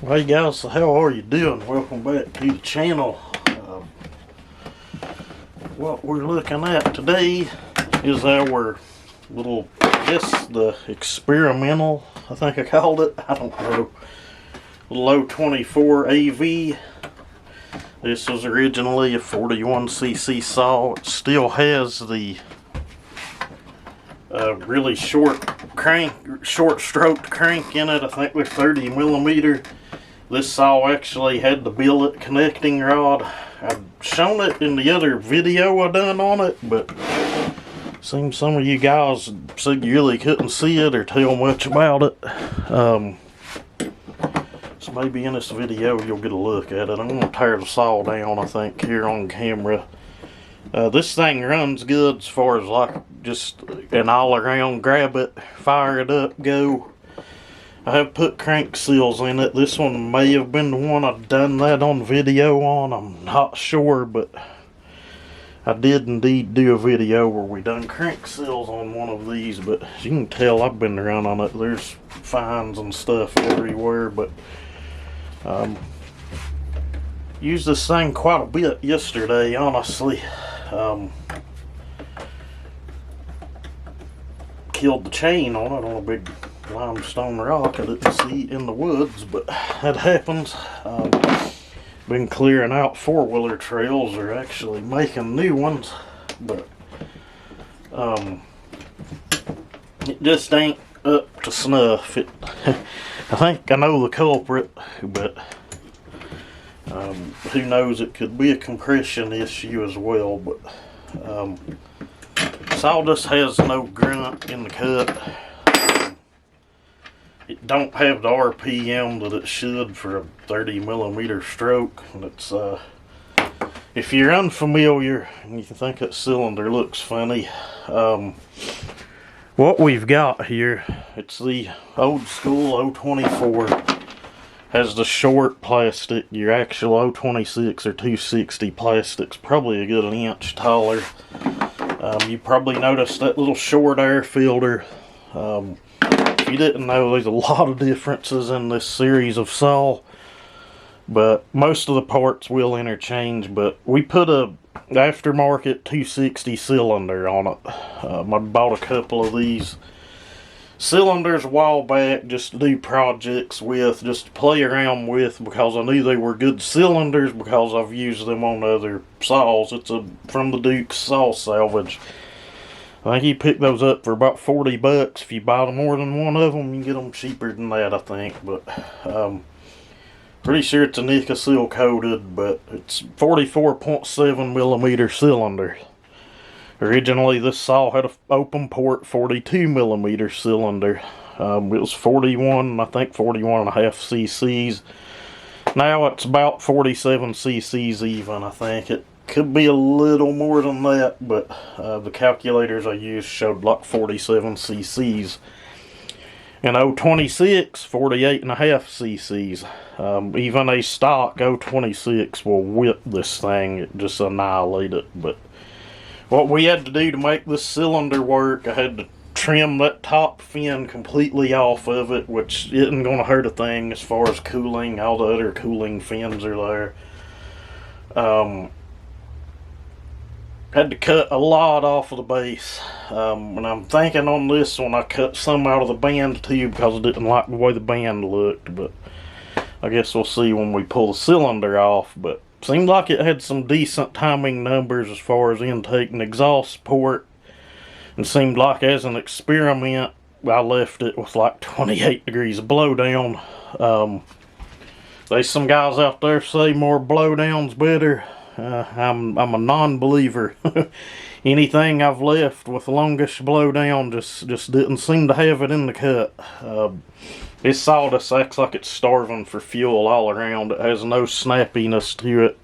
Hey guys, how are you doing? Welcome back to the channel. What we're looking at today is our little, the experimental, I think I called it, I don't know, little 024 AV. This was originally a 41cc saw. It still has the really short stroked crank in it. I think they're 30 millimeter. This saw actually had the billet connecting rod. I've shown it in the other video I done on it, but seems some of you guys said you really couldn't see it or tell much about it. So maybe in this video you'll get a look at it. I'm going to tear the saw down, I think, here on camera. This thing runs good as far as like just an all around grab it, fire it up, go. I have put crank seals in it. This one may have been the one I've done that on video on. I'm not sure, but I did indeed do a video where we done crank seals on one of these. But as you can tell, I've been around on it. There's fines and stuff everywhere, but used this thing quite a bit yesterday, honestly. Killed the chain on it on a big limestone rock I didn't see in the woods, but that happens. Been clearing out four-wheeler trails, or actually making new ones, but it just ain't up to snuff. I think I know the culprit, but who knows, it could be a compression issue as well. But saw just has no grunt in the cut. It don't have the RPM that it should for a 30 millimeter stroke. And it's if you're unfamiliar and you think that cylinder looks funny, what we've got here, it's the old school 024. Has the short plastic. Your actual 026 or 260 plastic's probably a good inch taller. You probably noticed that little short air filter. If you didn't know, there's a lot of differences in this series of saw, but most of the parts will interchange. But we put a aftermarket 260 cylinder on it. I bought a couple of these cylinders a while back just to do projects with, just to play around with, because I knew they were good cylinders because I've used them on other saws. It's from the Duke's Saw Salvage. I think you pick those up for about 40 bucks. If you buy more than one of them, you can get them cheaper than that, I think. But pretty sure it's a nickel seal coated, but it's 44.7 millimeter cylinder. Originally, this saw had an open port 42 millimeter cylinder. It was 41, I think 41 and a half cc's. Now it's about 47 cc's even, I think. It could be a little more than that, but the calculators I used showed like 47 cc's. And 026, 48 and a half cc's. Even a stock 026 will whip this thing, it just annihilate it. But what we had to do to make this cylinder work, I had to trim that top fin completely off of it, which isn't going to hurt a thing as far as cooling. All the other cooling fins are there. Had to cut a lot off of the base. And I'm thinking on this one I cut some out of the band too because I didn't like the way the band looked. But I guess we'll see when we pull the cylinder off. But seemed like it had some decent timing numbers as far as intake and exhaust port. And seemed like as an experiment I left it with like 28 degrees of blowdown. There's some guys out there say more blowdown's better. I'm a non-believer. Anything I've left with longish blowdown just didn't seem to have it in the cut. This saw just acts like it's starving for fuel all around. It has no snappiness to it.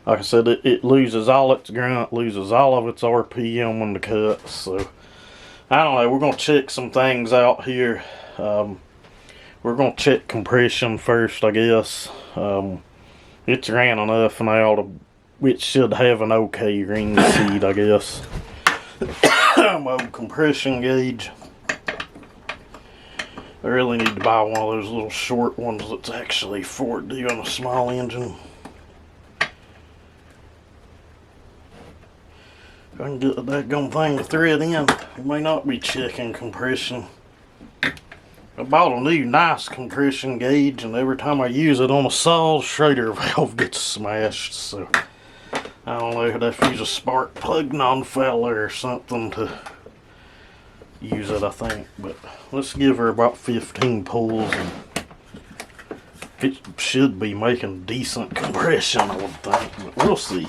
Like I said, it loses all its grunt, loses all of its RPM in the cut. So I don't know. We're gonna check some things out here. We're gonna check compression first, I guess. It's ran enough now it should have an okay ring speed, I guess. My compression gauge. I really need to buy one of those little short ones that's actually for doing a small engine. If I can get the daggone thing to thread in, it may not be checking compression. I bought a new nice compression gauge, and every time I use it on a saw, the Schrader valve gets smashed, so I don't know, I'd have to use a spark plug non-fouler or something to use it, I think. But let's give her about 15 pulls, and it should be making decent compression, I would think, but we'll see.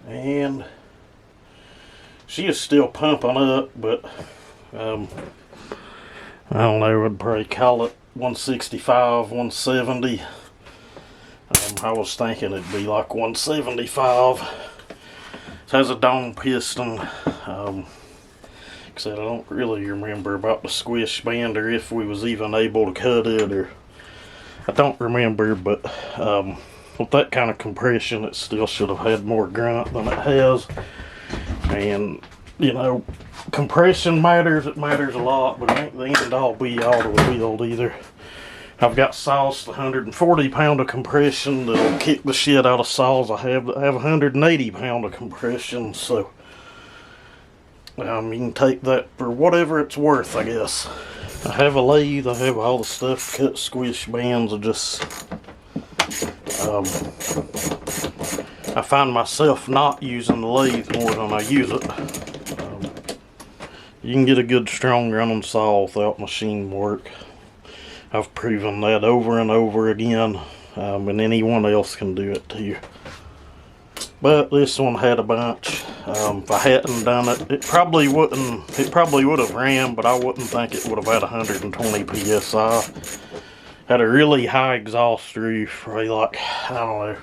And she is still pumping up, but I don't know, I'd probably call it 165, 170. I was thinking it'd be like 175. It has a dome piston. Like I said, I don't really remember about the squish band or if we was even able to cut it, or I don't remember, but with that kind of compression, it still should have had more grunt than it has. And you know, compression matters, it matters a lot, but it ain't the end all be all to the build either. I've got saws 140 pound of compression that'll kick the shit out of saws I have that have 180 pound of compression, so you can take that for whatever it's worth, I guess. I have a lathe, I have all the stuff, cut squish bands, I find myself not using the lathe more than I use it. You can get a good strong running saw without machine work. I've proven that over and over again, and anyone else can do it too. But this one had a bunch. If I hadn't done it, it probably would have ran, but I wouldn't think it would have had 120 psi. Had a really high exhaust roof, probably like, I don't know.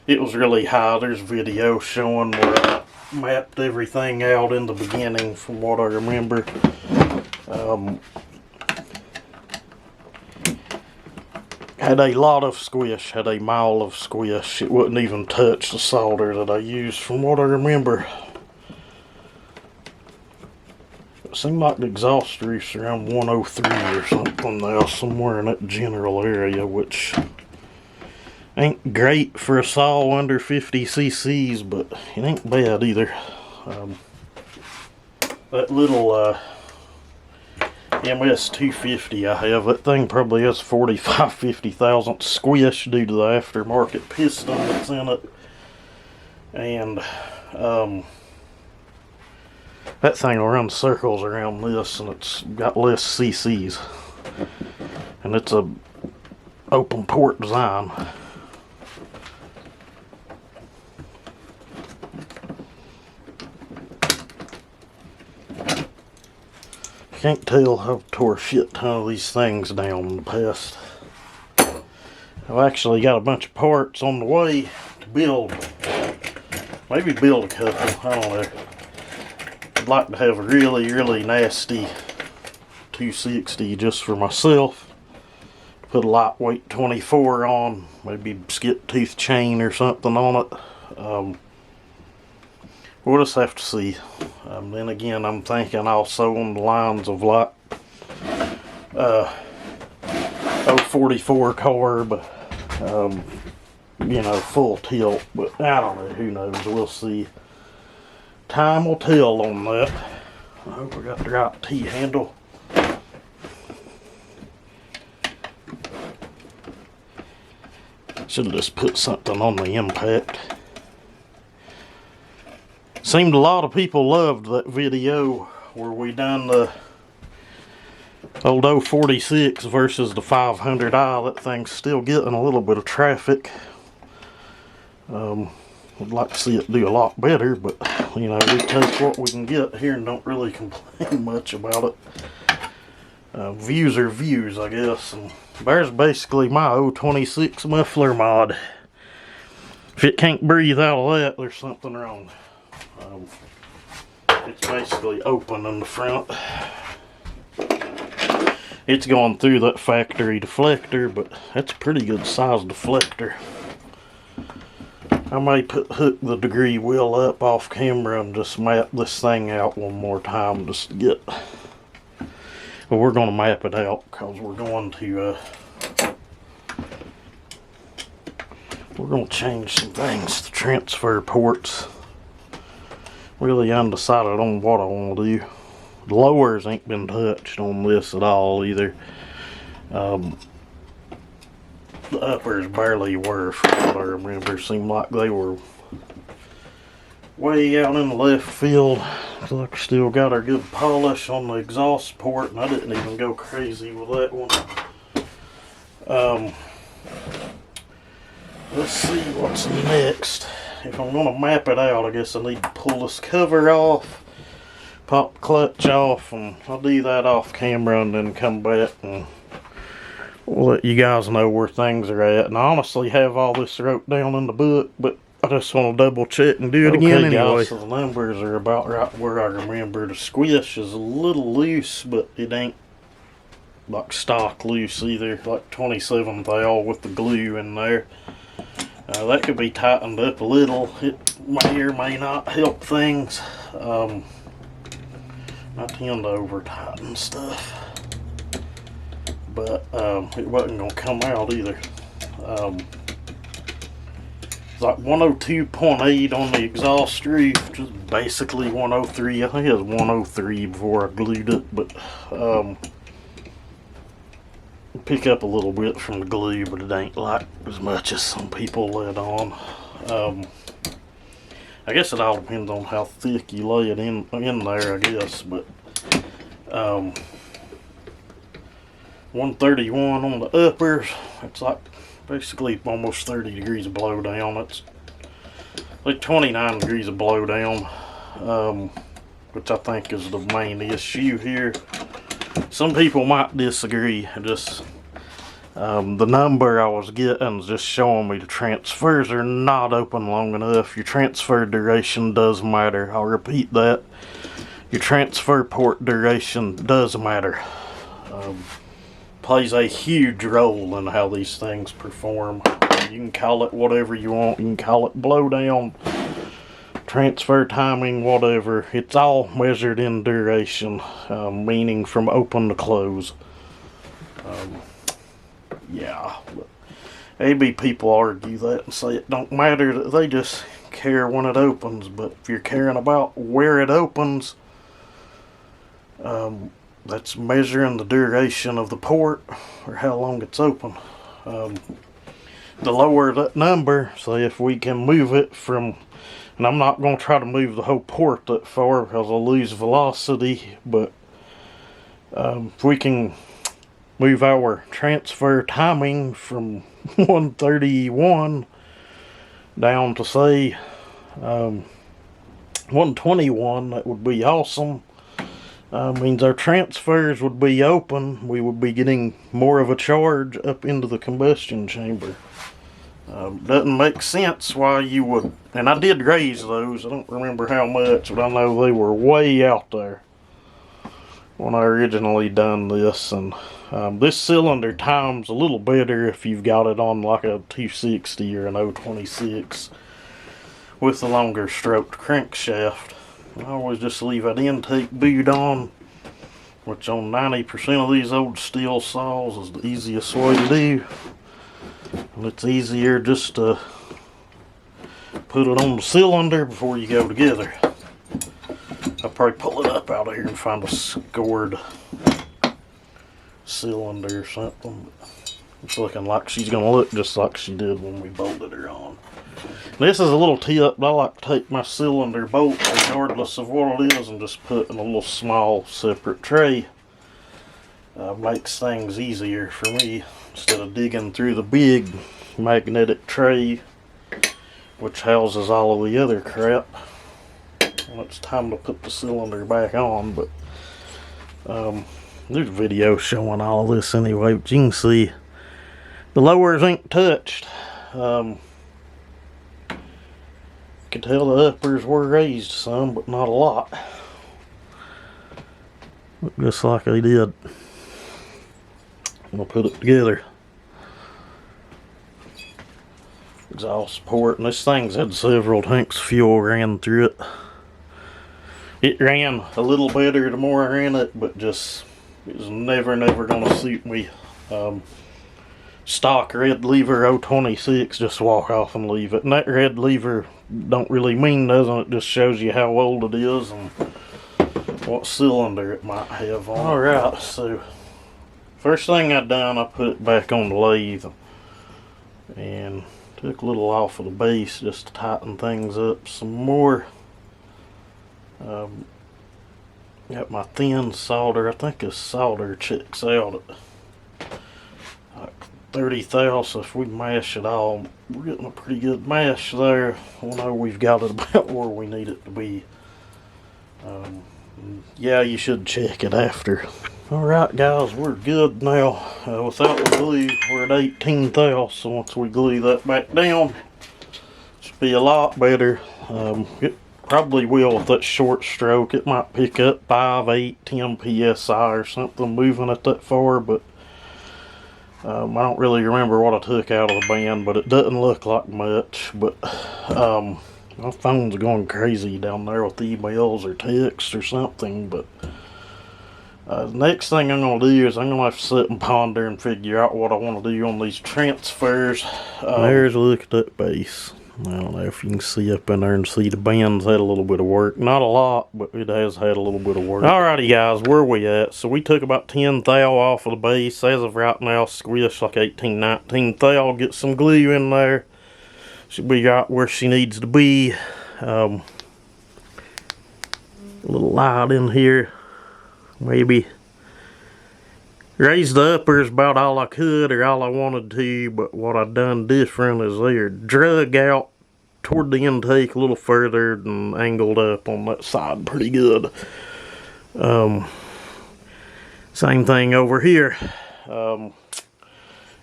It was really high. There's video showing where I mapped everything out in the beginning from what I remember. Had a lot of squish, had a mile of squish. It wouldn't even touch the solder that I used from what I remember. It seemed like the exhaust roof's around 103 or something now, somewhere in that general area, which ain't great for a saw under 50 cc's, but it ain't bad either. That little MS 250 I have, that thing probably has 45-50 thousandths squish due to the aftermarket piston that's in it. And that thing will run circles around this, and it's got less cc's. And it's a open port design. Can't tell I've tore a shit ton of these things down in the past. I've actually got a bunch of parts on the way to build. Maybe build a couple, I don't know. I'd like to have a really, really nasty 260 just for myself. Put a lightweight 24 on, maybe skip tooth chain or something on it. We'll just have to see. Then again, I'm thinking also on the lines of like 044 carb, you know, full tilt, but I don't know, who knows, we'll see. Time will tell on that. I hope I got the right T-handle. Should have just put something on the impact. Seemed a lot of people loved that video where we done the old 046 versus the 500i. That thing's still getting a little bit of traffic. I'd like to see it do a lot better, but you know, we take what we can get here and don't really complain much about it. Views are views, I guess. And there's basically my 026 muffler mod. If it can't breathe out of that, there's something wrong. It's basically open in the front. It's going through that factory deflector, but that's a pretty good size deflector. I may hook the degree wheel up off camera and just map this thing out one more time just to get. Well, we're going to map it out because we're going to change some things to transfer ports. Really undecided on what I want to do. The lowers ain't been touched on this at all either. The uppers barely were, from what I remember. Seemed like they were way out in the left field. Looks like we still got our good polish on the exhaust port, and I didn't even go crazy with that one. Let's see what's next. If I'm going to map it out, I guess I need to pull this cover off, pop the clutch off, and I'll do that off camera and then come back and we'll let you guys know where things are at. And I honestly have all this wrote down in the book, but I just want to double check and do it again anyway. Guys, so the numbers are about right where I remember. The squish is a little loose, but it ain't like stock loose either, like 27 thou with the glue in there. That could be tightened up a little. It may or may not help things. I tend to over tighten stuff, but it wasn't going to come out either. It's like 102.8 on the exhaust roof, which is basically 103. I think it was 103 before I glued it, but pick up a little bit from the glue, but it ain't like as much as some people let on. I guess it all depends on how thick you lay it in there, I guess, but 131 on the uppers. It's like basically almost 30 degrees of blow down. It's like 29 degrees of blow down, which I think is the main issue here. Some people might disagree. Just the number I was getting is just showing me the transfers are not open long enough. Your transfer duration does matter. I'll repeat that. Your transfer port duration does matter. Plays a huge role in how these things perform. You can call it whatever you want. You can call it blowdown, transfer timing, whatever. It's all measured in duration, meaning from open to close. Yeah, but maybe people argue that and say it don't matter, that they just care when it opens. But if you're caring about where it opens, that's measuring the duration of the port or how long it's open. The lower that number, say if we can move it from, and I'm not going to try to move the whole port that far because I'll lose velocity, but if we can move our transfer timing from 131 down to say 121, that would be awesome. Means our transfers would be open. We would be getting more of a charge up into the combustion chamber. Doesn't make sense why you would, and I did raise those. I don't remember how much, but I know they were way out there when I originally done this. And this cylinder time's a little better if you've got it on like a 260 or an 026 with a longer stroked crankshaft. I always just leave that intake boot on, which on 90% of these old Stihl saws is the easiest way to do. And it's easier just to put it on the cylinder before you go together. I'll probably pull it up out of here and find a scored cylinder or something. It's looking like she's going to look just like she did when we bolted her on. This is a little tip. I like to take my cylinder bolt, regardless of what it is, and just put in a little small separate tray. Makes things easier for me instead of digging through the big magnetic tray, which houses all of the other crap. Well, it's time to put the cylinder back on, but there's a video showing all of this anyway, but you can see the lowers ain't touched. You can tell the uppers were raised some, but not a lot. Look just like they did. We'll put it together. Exhaust port, and this thing's had several tanks of fuel ran through it. It ran a little better the more I ran it, but just it was never gonna suit me. Stock red lever 026, just walk off and leave it. And that red lever don't really mean nothing, it just shows you how old it is and what cylinder it might have on. Alright, so first thing I done, I put it back on the lathe and took a little off of the base just to tighten things up some more. Got my thin solder. I think this solder checks out at like 30 thou, so if we mash it all, we're getting a pretty good mash there. I know we've got it about where we need it to be. Yeah, you should check it after. Alright guys, we're good now. Without the glue, we're at 18 thou, so once we glue that back down, it should be a lot better. It probably will with that short stroke. It might pick up 5, 8, 10 psi or something moving it that far, but I don't really remember what I took out of the band, but it doesn't look like much. But my phone's going crazy down there with emails or texts or something. But the next thing I'm going to do is I'm going to have to sit and ponder and figure out what I want to do on these transfers. There's a look at that base. I don't know if you can see up in there and see the band's had a little bit of work. Not a lot, but it has had a little bit of work. Alrighty guys, where we at? So we took about 10 thou off of the base. As of right now, squished like 18, 19 thou. Get some glue in there. She'll be right where she needs to be. A little light in here. Maybe. Raised the uppers about all I could or all I wanted to, but what I done different is they're drug out toward the intake a little further and angled up on that side pretty good. Same thing over here.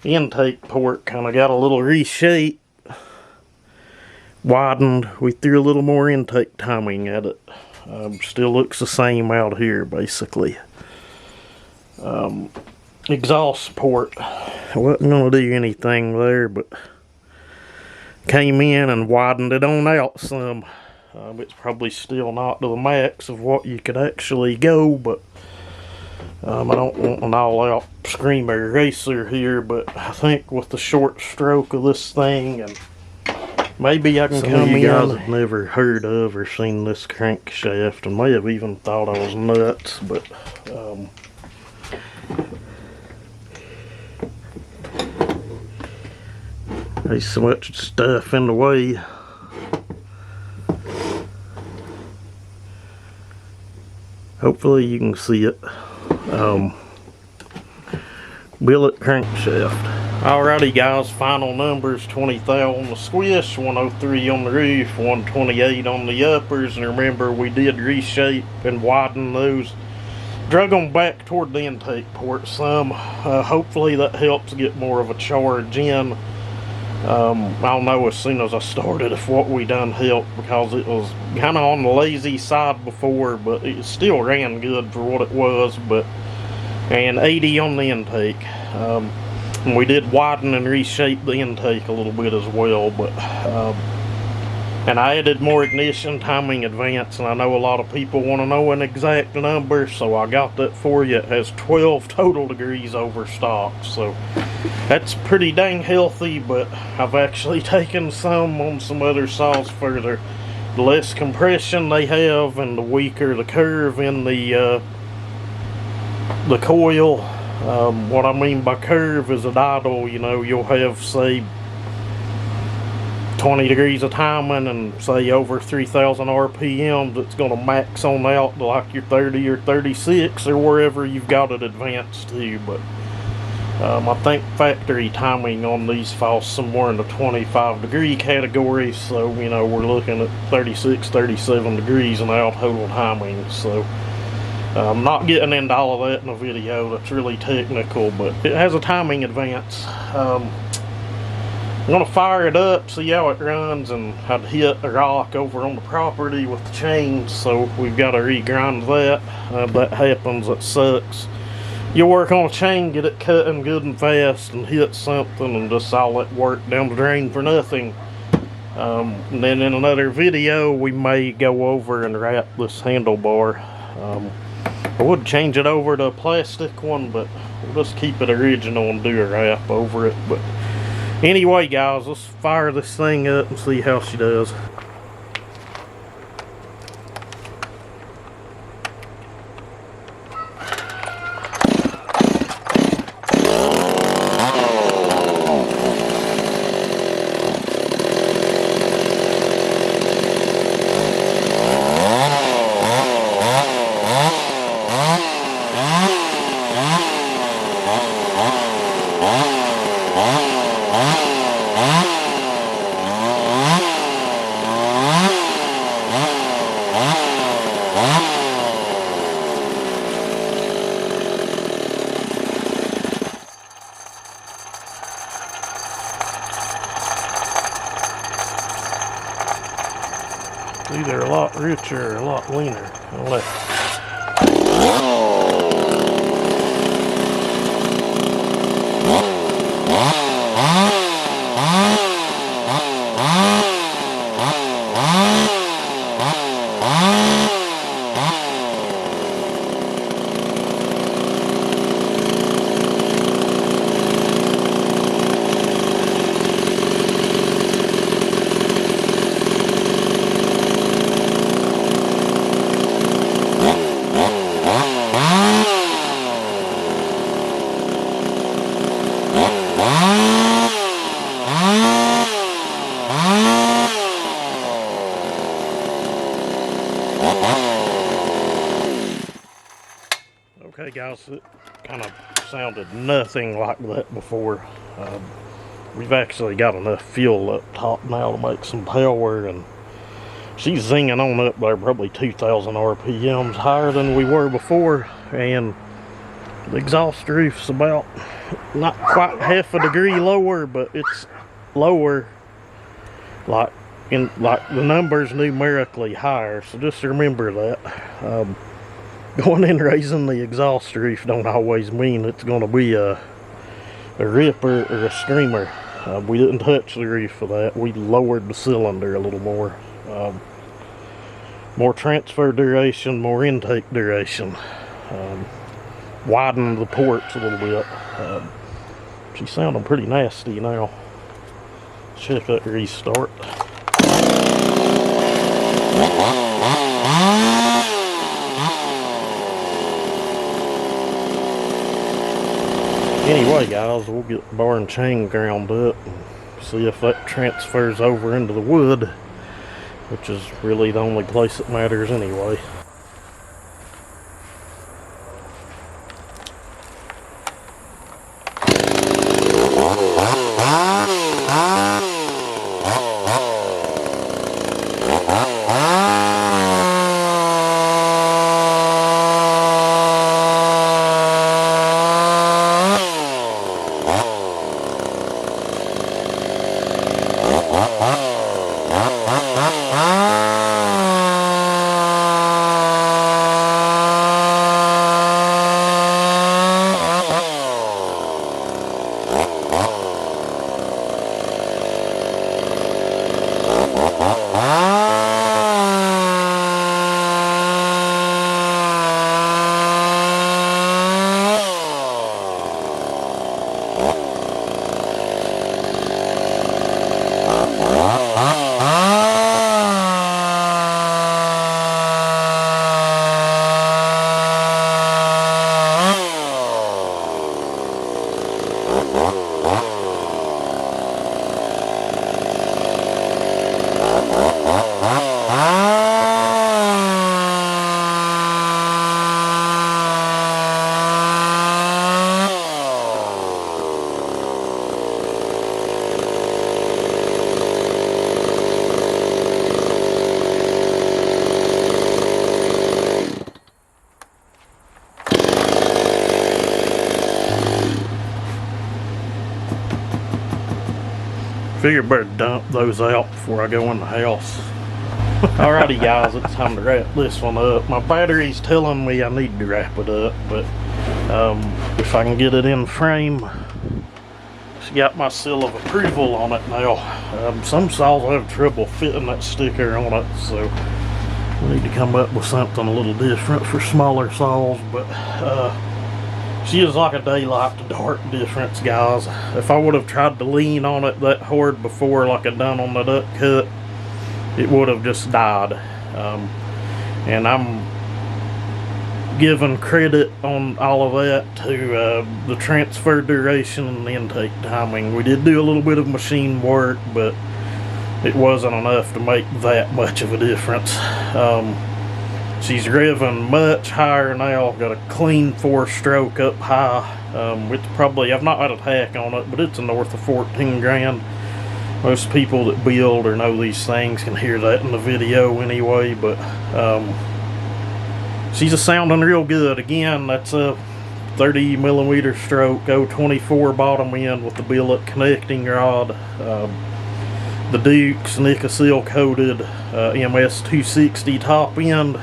Intake port kind of got a little reshape, widened. We threw a little more intake timing at it. Still looks the same out here basically. Exhaust port, I wasn't going to do anything there, but came in and widened it on out some. It's probably still not to the max of what you could actually go, but I don't want an all-out screamer racer here, but I think with the short stroke of this thing, and maybe I can come in. Some of you guys have never heard of or seen this crankshaft and may have even thought I was nuts, but there's so much stuff in the way. Hopefully you can see it. Billet crankshaft. Alrighty guys, final numbers: 20 thou on the squish, 103 on the roof, 128 on the uppers, and remember we did reshape and widen those. Drug them back toward the intake port some. Hopefully that helps get more of a charge in. I'll know as soon as I started if what we done helped, because it was kind of on the lazy side before, but it still ran good for what it was. And 80 on the intake. And we did widen and reshape the intake a little bit as well, but and I added more ignition timing advance, and I know a lot of people want to know an exact number, so I got that for you. It has 12 total degrees over stock, so that's pretty dang healthy, but I've actually taken some on some other saws further. The less compression they have and the weaker the curve in the coil. What I mean by curve is at idle, you know, you'll have, say, 20 degrees of timing and say over 3,000 RPMs, it's going to max on out to like your 30 or 36 or wherever you've got it advanced to. But I think factory timing on these falls somewhere in the 25 degree category, so you know we're looking at 36, 37 degrees now total timing. So I'm not getting into all of that in a video, that's really technical, but it has a timing advance. I'm going to fire it up, see how it runs, and I'd hit a rock over on the property with the chains, so we've got to regrind that. That happens, it sucks. You work on a chain, get it cutting good and fast, and hit something, and just all that work down the drain for nothing. And then in another video, we may go over and wrap this handlebar. I would change it over to a plastic one, but we'll just keep it original and do a wrap over it. But anyway, guys, let's fire this thing up and see how she does. Either a lot richer or a lot leaner. Okay guys, it kind of sounded nothing like that before. We've actually got enough fuel up top now to make some power, and she's zinging on up there probably 2,000 RPMs higher than we were before, and the exhaust roof's about not quite half a degree lower, but it's lower, like the numbers numerically higher, so just remember that. Going and raising the exhaust roof don't always mean it's going to be a ripper or a screamer. We didn't touch the roof for that. We lowered the cylinder a little more. More transfer duration, more intake duration. Widened the ports a little bit. She's sounding pretty nasty now. Check that restart. Anyway guys, we'll get the bar and chain ground up and see if that transfers over into the wood, which is really the only place that matters anyway. Figure better dump those out before I go in the house. Alrighty guys, it's time to wrap this one up. My battery's telling me I need to wrap it up, but if I can get it in frame. It's got my seal of approval on it now. Some saws have trouble fitting that sticker on it, so we need to come up with something a little different for smaller saws. But she is like a daylight to dark difference, guys. If I would have tried to lean on it that hard before, like I done on the duck cut, it would have just died. And I'm giving credit on all of that to the transfer duration and the intake timing. We did do a little bit of machine work, but it wasn't enough to make that much of a difference. She's revving much higher now. Got a clean 4-stroke up high. It's probably, I've not had a tack on it, but it's north of 14 grand. Most people that build or know these things can hear that in the video anyway, but she's a sounding real good. Again, that's a 30mm stroke, 024 bottom end with the billet connecting rod. The Duke's nickel seal coated MS 260 top end.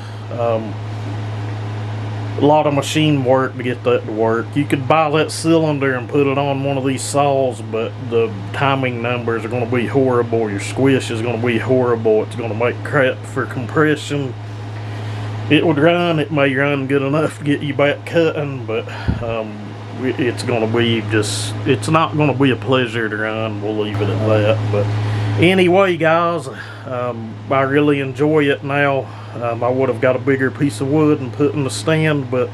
A lot of machine work to get that to work. You could buy that cylinder and put it on one of these saws, but the timing numbers are going to be horrible. Your squish is going to be horrible. It's going to make crap for compression. It would run. It may run good enough to get you back cutting, but it's going to be just, it's not going to be a pleasure to run. We'll leave it at that. But anyway, guys, I really enjoy it now. I would have got a bigger piece of wood and put in the stand, but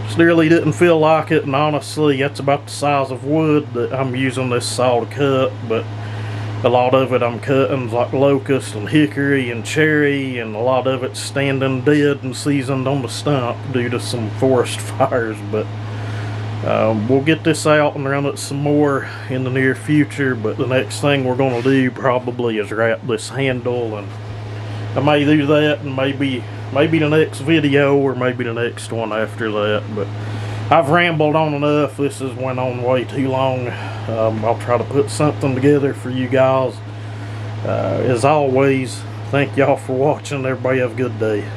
just really didn't feel like it. And honestly, that's about the size of wood that I'm using this saw to cut, but a lot of it I'm cutting like locust and hickory and cherry, and a lot of it's standing dead and seasoned on the stump due to some forest fires. But we'll get this out and run it some more in the near future. But the next thing we're going to do probably is wrap this handle, and I may do that, and maybe the next video or maybe the next one after that. But I've rambled on enough. This has went on way too long. I'll try to put something together for you guys. As always, thank y'all for watching. Everybody have a good day.